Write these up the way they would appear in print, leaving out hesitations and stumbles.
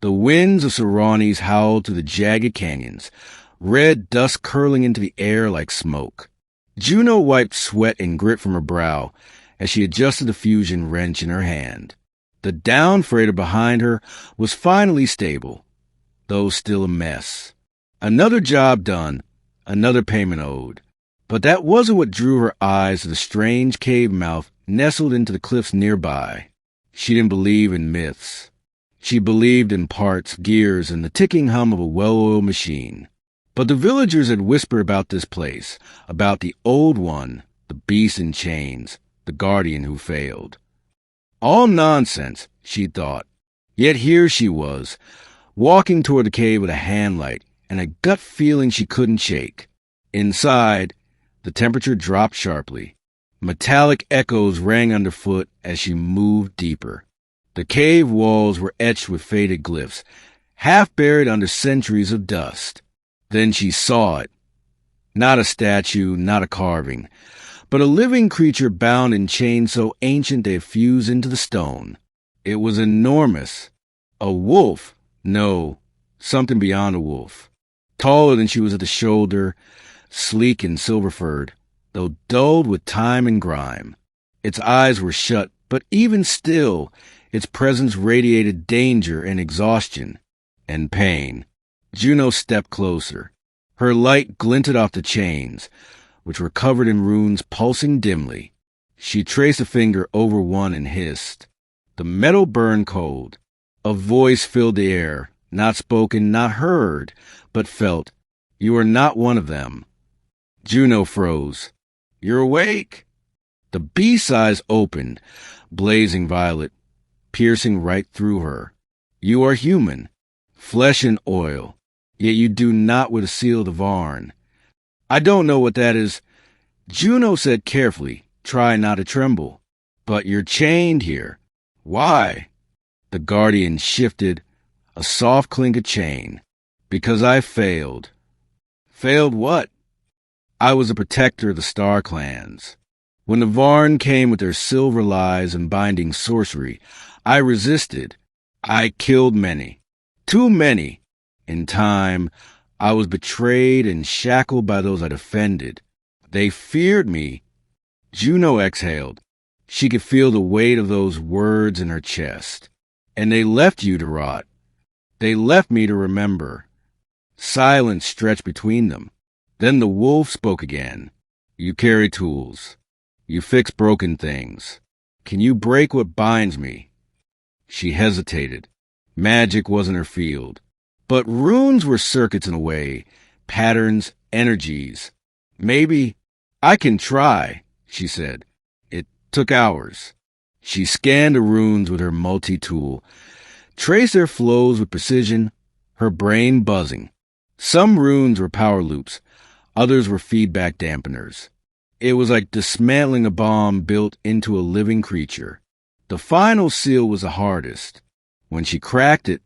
The winds of Saranis howled through the jagged canyons, red dust curling into the air like smoke. Juno wiped sweat and grit from her brow as she adjusted the fusion wrench in her hand. The down freighter behind her was finally stable, though still a mess. Another job done, another payment owed. But that wasn't what drew her eyes to the strange cave mouth nestled into the cliffs nearby. She didn't believe in myths. She believed in parts, gears, and the ticking hum of a well-oiled machine. But the villagers had whispered about this place, about the old one, the beast in chains, the guardian who failed. All nonsense, she thought. Yet here she was, walking toward the cave with a hand light and a gut feeling she couldn't shake. Inside, the temperature dropped sharply. Metallic echoes rang underfoot as she moved deeper. The cave walls were etched with faded glyphs, half buried under centuries of dust. Then she saw it. Not a statue, not a carving, but a living creature bound in chains so ancient they fused into the stone. It was enormous. A wolf. No, something beyond a wolf. Taller than she was at the shoulder, sleek and silver-furred, though dulled with time and grime. Its eyes were shut, but even still, its presence radiated danger and exhaustion and pain. Juno stepped closer. Her light glinted off the chains, which were covered in runes pulsing dimly. She traced a finger over one and hissed. The metal burned cold. A voice filled the air, not spoken, not heard, but felt. You are not one of them. Juno froze. You're awake? The beast's eyes opened, blazing violet, piercing right through her. You are human, flesh and oil, yet you do not with the seal of the Varn. I don't know what that is. Juno said carefully, try not to tremble. But you're chained here. Why? The guardian shifted, a soft clink of chain. Because I failed. Failed what? I was a protector of the star clans. When the Varn came with their silver lies and binding sorcery, I resisted. I killed many. Too many. In time, I was betrayed and shackled by those I defended. They feared me. Juno exhaled. She could feel the weight of those words in her chest. And they left you to rot. They left me to remember. Silence stretched between them. Then the wolf spoke again. You carry tools. You fix broken things. Can you break what binds me? She hesitated. Magic wasn't her field. But runes were circuits in a way, patterns, energies. Maybe I can try, she said. It took hours. She scanned the runes with her multi-tool, traced their flows with precision, her brain buzzing. Some runes were power loops, others were feedback dampeners. It was like dismantling a bomb built into a living creature. The final seal was the hardest. When she cracked it,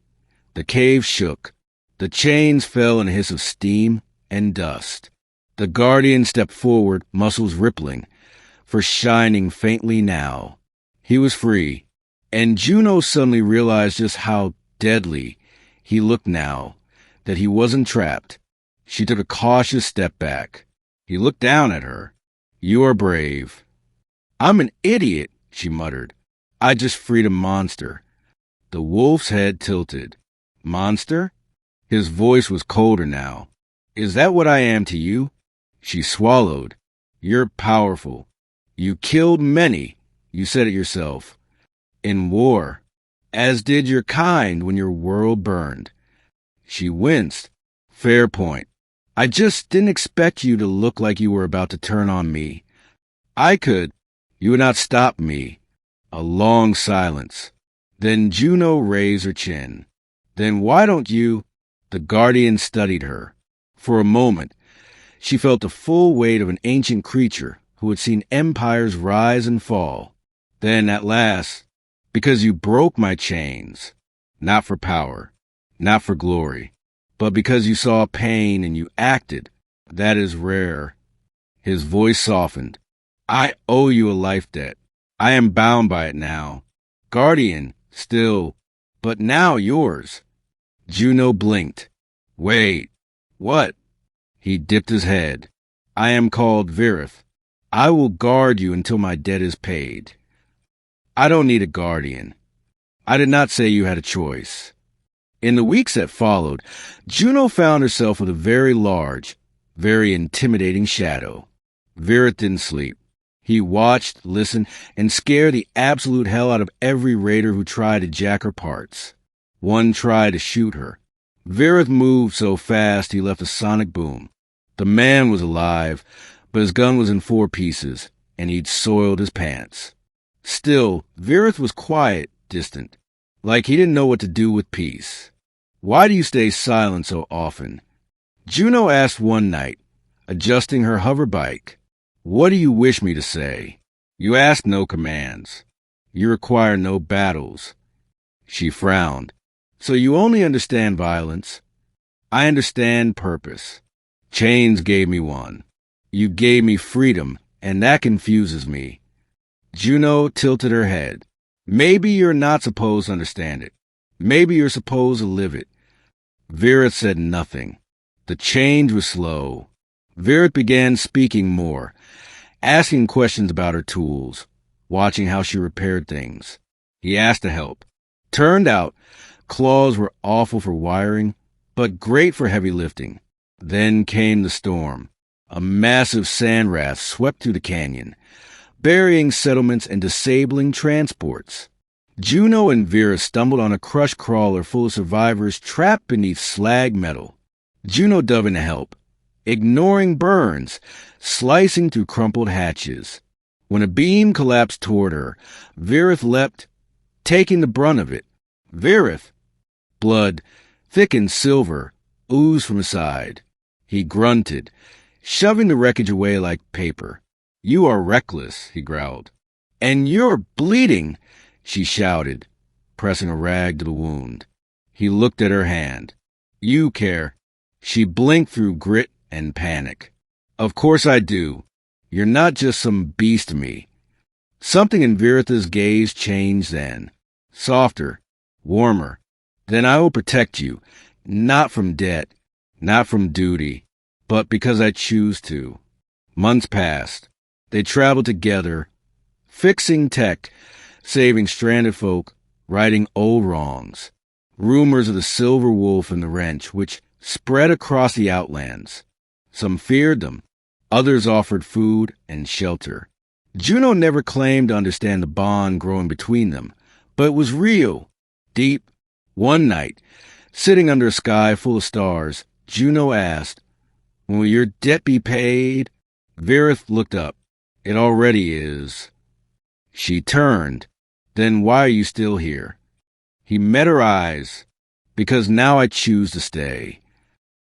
the cave shook. The chains fell in a hiss of steam and dust. The guardian stepped forward, muscles rippling, for shining faintly now. He was free, and Juno suddenly realized just how deadly he looked now, that he wasn't trapped. She took a cautious step back. He looked down at her. You are brave. I'm an idiot, she muttered. I just freed a monster. The wolf's head tilted. Monster? His voice was colder now. Is that what I am to you? She swallowed. You're powerful. You killed many. You said it yourself. In war. As did your kind when your world burned. She winced. Fair point. I just didn't expect you to look like you were about to turn on me. I could. You would not stop me. A long silence. Then Juno raised her chin. Then why don't you? The guardian studied her. For a moment, she felt the full weight of an ancient creature who had seen empires rise and fall. Then, at last, because you broke my chains, not for power, not for glory, but because you saw pain and you acted, that is rare. His voice softened. I owe you a life debt. I am bound by it now. Guardian, still, but now yours. Juno blinked. Wait, what? He dipped his head. I am called Vireth. I will guard you until my debt is paid. I don't need a guardian. I did not say you had a choice. In the weeks that followed, Juno found herself with a very large, very intimidating shadow. Vireth didn't sleep. He watched, listened, and scared the absolute hell out of every raider who tried to jack her parts. One tried to shoot her. Vireth moved so fast he left a sonic boom. The man was alive, but his gun was in 4 pieces, and he'd soiled his pants. Still, Vireth was quiet, distant, like he didn't know what to do with peace. Why do you stay silent so often? Juno asked one night, adjusting her hover bike. What do you wish me to say? You ask no commands. You require no battles. She frowned. So you only understand violence. I understand purpose. Chains gave me one. You gave me freedom, and that confuses me. Juno tilted her head. Maybe you're not supposed to understand it. Maybe you're supposed to live it. Vireth said nothing. The change was slow. Vireth began speaking more, asking questions about her tools, watching how she repaired things. He asked to help. Turned out, claws were awful for wiring, but great for heavy lifting. Then came the storm. A massive sand raft swept through the canyon, burying settlements and disabling transports. Juno and Vireth stumbled on a crushed crawler full of survivors trapped beneath slag metal. Juno dove in to help, ignoring burns, slicing through crumpled hatches. When a beam collapsed toward her, Vireth leapt, taking the brunt of it. Vireth! Blood, thick and silver, oozed from his side. He grunted, shoving the wreckage away like paper. You are reckless, he growled. And you're bleeding, she shouted, pressing a rag to the wound. He looked at her hand. You care. She blinked through grit and panic. Of course I do. You're not just some beast to me. Something in Vireth's gaze changed then. Softer, warmer. Then I will protect you, not from debt, not from duty, but because I choose to. Months passed. They traveled together, fixing tech, saving stranded folk, righting old wrongs. Rumors of the silver wolf and the wrench, which spread across the outlands. Some feared them. Others offered food and shelter. Juno never claimed to understand the bond growing between them, but it was real, deep. One night, sitting under a sky full of stars, Juno asked, Will your debt be paid? Vireth looked up. It already is. She turned. Then why are you still here? He met her eyes. Because now I choose to stay.